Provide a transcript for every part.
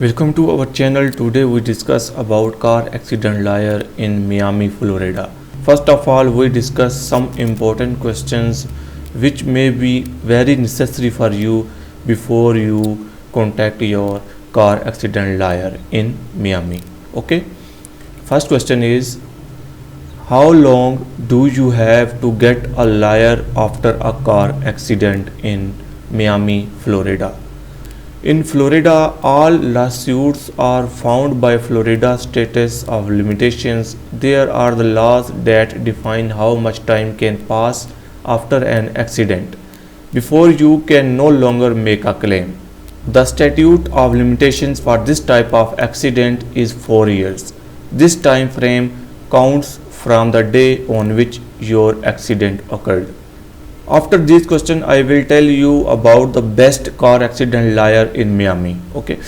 Welcome to our channel. Today we discuss about car accident liar in Miami, Florida. First of all, we discuss some important questions which may be very necessary for you before you contact your car accident liar in Miami. Okay? First question is, how long do you have to get a liar after a car accident in Miami, Florida? In Florida, all lawsuits are found by Florida statutes of limitations. There are the laws that define how much time can pass after an accident before you can no longer make a claim. The statute of limitations for this type of accident is 4 years. This time frame counts from the day on which your accident occurred. After this question, I will tell you about the best car accident liar in Miami. Okay.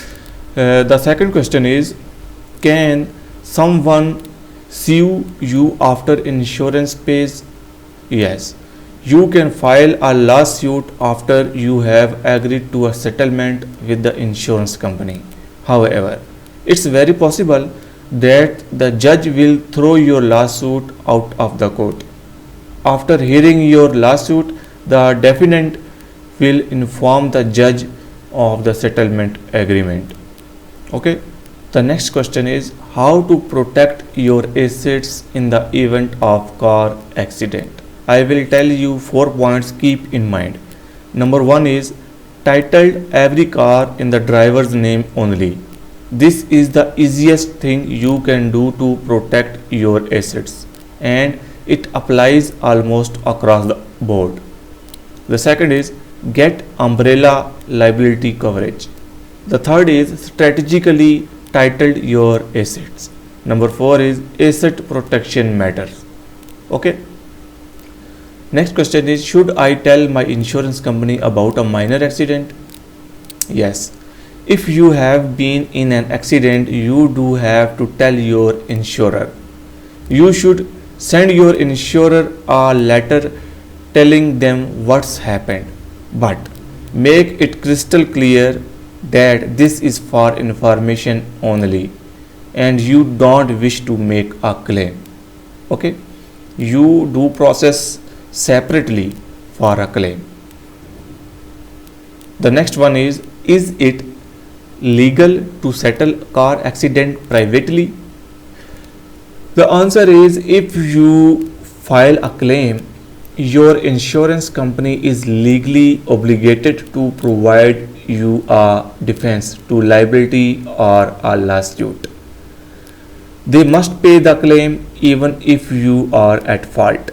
The second question is, can someone sue you after insurance pays? Yes. You can file a lawsuit after you have agreed to a settlement with the insurance company. However, it's very possible that the judge will throw your lawsuit out of the court. After hearing your lawsuit, the defendant will inform the judge of the settlement agreement. Okay. The next question is, how to protect your assets in the event of car accident. I will tell you 4 points keep in mind. Number 1 is, title every car in the driver's name only. This is the easiest thing you can do to protect your assets, and it applies almost across the board. The second is, get umbrella liability coverage. The third is, strategically titled your assets. Number 4 is, asset protection matters. Okay. Next question is, should I tell my insurance company about a minor accident? Yes. If you have been in an accident, you do have to tell your insurer. You should send your insurer a letter telling them what's happened, but make it crystal clear that this is for information only and you don't wish to make a claim. Okay. You do process separately for a claim. The next one is it legal to settle car accident privately? The answer is, if you file a claim, your insurance company is legally obligated to provide you a defense to liability or a lawsuit. They must pay the claim even if you are at fault.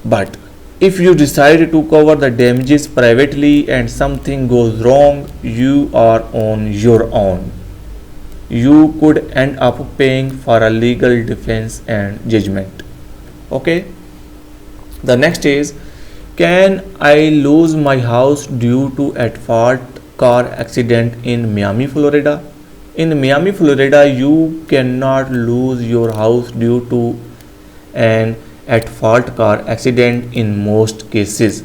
But if you decide to cover the damages privately and something goes wrong, you are on your own. You could end up paying for a legal defense and judgment. Okay. The next is, can I lose my house due to at fault car accident in Miami, Florida? In Miami, Florida, you cannot lose your house due to an at fault car accident in most cases,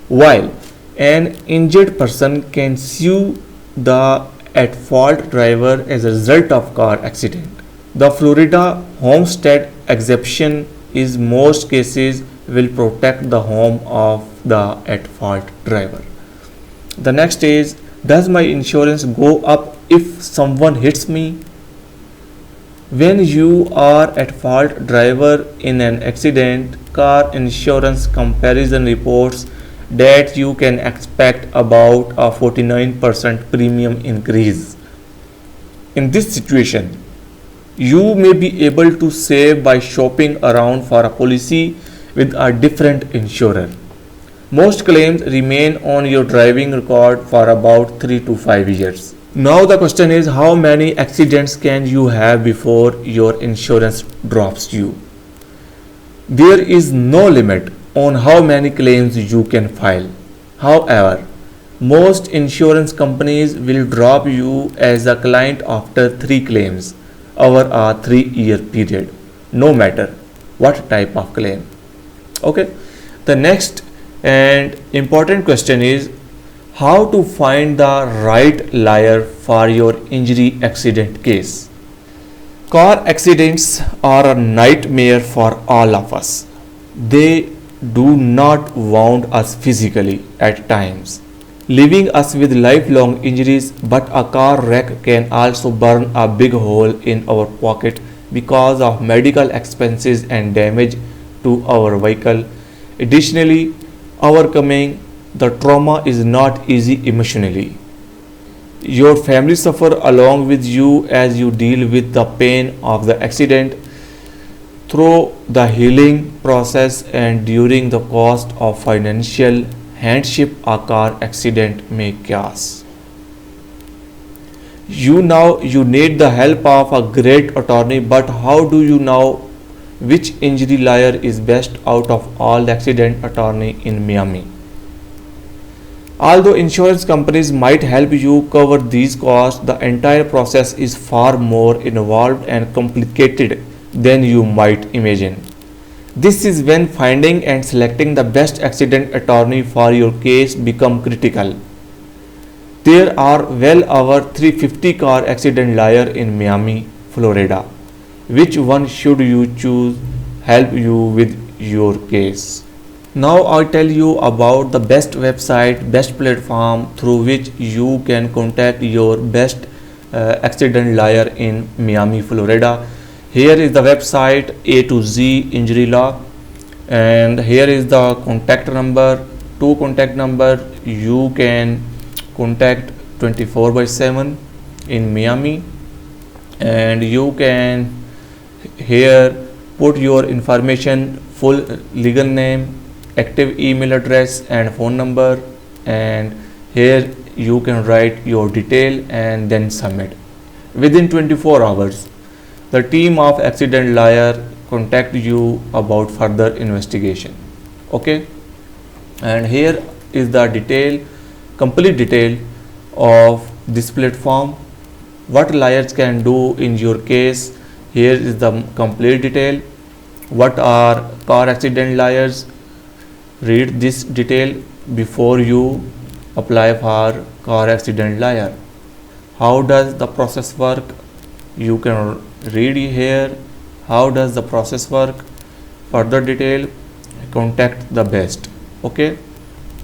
while an injured person can sue the at fault driver as a result of car accident. The Florida homestead exception is most cases will protect the home of the at fault driver. The next is, does my insurance go up if someone hits me? When you are at fault driver in an accident, car insurance comparison reports that you can expect about a 49% premium increase. In this situation, you may be able to save by shopping around for a policy with a different insurer. Most claims remain on your driving record for about 3 to 5 years. Now the question is, how many accidents can you have before your insurance drops you? There is no limit on how many claims you can file. However, most insurance companies will drop you as a client after 3 claims over a 3-year period, no matter what type of claim. Okay. The next and important question is, How to find the right liar for your injury accident case. Car accidents are a nightmare for all of us. They do not wound us physically at times, leaving us with lifelong injuries, but a car wreck can also burn a big hole in our pocket because of medical expenses and damage to our vehicle. Additionally, overcoming the trauma is not easy emotionally. Your family suffer along with you as you deal with the pain of the accident through the healing process and during the cost of financial hardship a car accident may cause. You need the help of a great attorney, but how do you know which injury lawyer is best out of all the accident attorney in Miami? Although insurance companies might help you cover these costs, the entire process is far more involved and complicated than you might imagine. This is when finding and selecting the best accident attorney for your case become critical. There are well over 350 car accident lawyers in Miami, Florida. Which one should you choose help you with your case? Now I'll tell you about the best website, best platform through which you can contact your best accident lawyer in Miami, Florida. Here is the website A to Z Injury Law, and here is the contact number. Two contact number you can contact 24/7 in Miami, and you can here put your information, full legal name, active email address and phone number, and here you can write your detail and then submit. Within 24 hours the team of accident lawyer contact you about further investigation. Okay, and here is the complete detail of this platform, what lawyers can do in your case. Here is the complete detail. What are car accident lawyers? Read this detail before you apply for car accident lawyer. How does the process work? You can read here. How does the process work? Further detail, contact the best. Okay,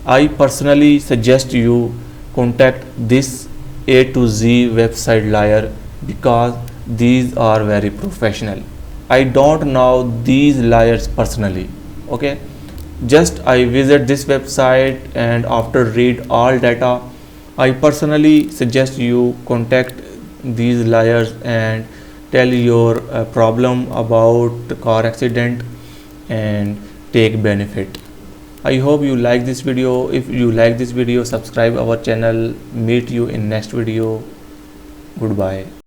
I personally suggest you contact this A to Z website lawyer because these are very professional. I don't know these lawyers personally. Okay, just I visit this website and after read all data, I personally suggest you contact these lawyers and tell your problem about car accident and take benefit. I hope you like this video. If you like this video, subscribe our channel. Meet you in next video. Goodbye.